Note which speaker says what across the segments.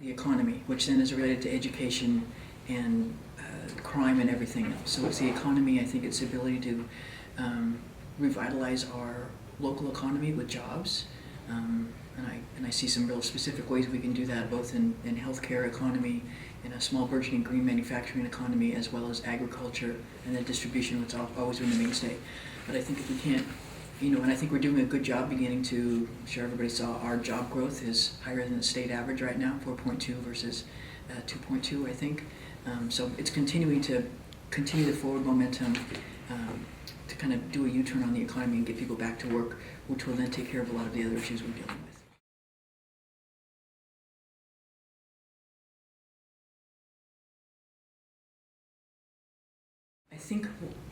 Speaker 1: the economy, which then is related to education and crime and everything else. So it's the economy. I think it's the ability to revitalize our local economy with jobs. And I see some real specific ways we can do that, both in healthcare economy, in a small burgeoning green manufacturing economy, as well as agriculture and then distribution, which has always been the mainstay. But I think if we can't, and I think we're doing a good job beginning to, I'm sure everybody saw our job growth is higher than the state average right now, 4.2 versus 2.2, I think. So it's continuing to continue the forward momentum to kind of do a U-turn on the economy and get people back to work, which will then take care of a lot of the other issues we're dealing with.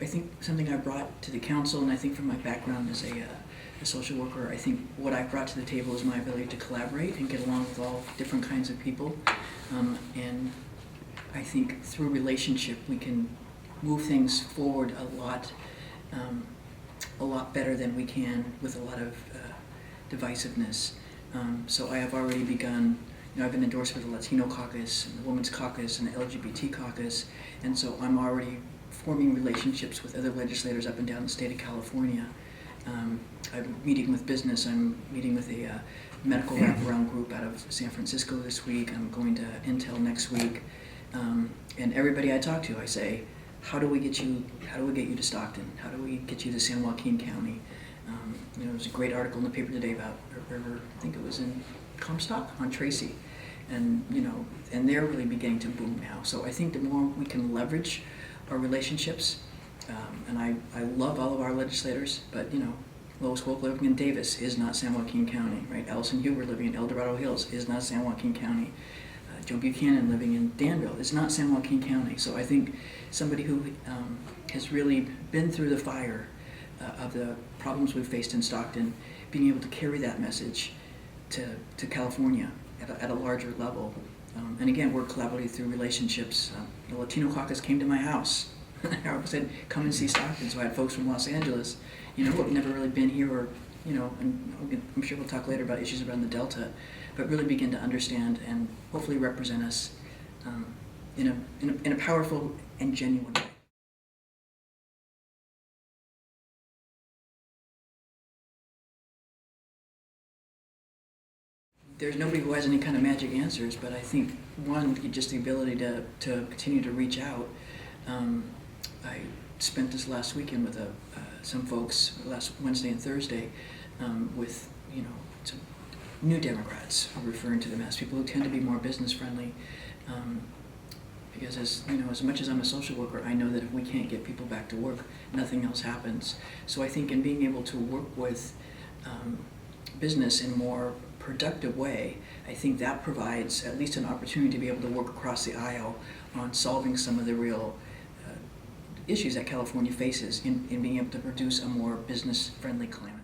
Speaker 1: I think something I brought to the council, and I think from my background as a social worker, I think what I brought to the table is my ability to collaborate and get along with all different kinds of people. And I think through relationship we can move things forward a lot better than we can with a lot of divisiveness. So I have already begun. I've been endorsed with the Latino caucus, and the Women's caucus, and the LGBT caucus, and so I'm already forming relationships with other legislators up and down the state of California. I'm meeting with business. I'm meeting with a medical wraparound group out of San Francisco this week. I'm going to Intel next week. And everybody I talk to, I say, how do we get you to Stockton? How do we get you to San Joaquin County? There was a great article in the paper today about a river, I think it was in Comstock, on Tracy. And and they're really beginning to boom now. So I think the more we can leverage our relationships, and I love all of our legislators, but Lois Wolk living in Davis is not San Joaquin County, right? Allison Huber living in El Dorado Hills is not San Joaquin County. Joe Buchanan living in Danville is not San Joaquin County. So I think somebody who has really been through the fire of the problems we've faced in Stockton, being able to carry that message to California at a larger level. And again, we're collaborating through relationships. The Latino caucus came to my house. I said, come and see Stockton. So I had folks from Los Angeles, who have never really been here, or, and I'm sure we'll talk later about issues around the Delta, but really begin to understand and hopefully represent us in a powerful and genuine way. There's nobody who has any kind of magic answers, but I think just the ability to continue to reach out. I spent this last weekend with some folks, last Wednesday and Thursday, with some new Democrats, referring to them as people who tend to be more business friendly. Because as much as I'm a social worker, I know that if we can't get people back to work, nothing else happens. So I think in being able to work with business in a more productive way, I think that provides at least an opportunity to be able to work across the aisle on solving some of the real issues that California faces in being able to produce a more business-friendly climate.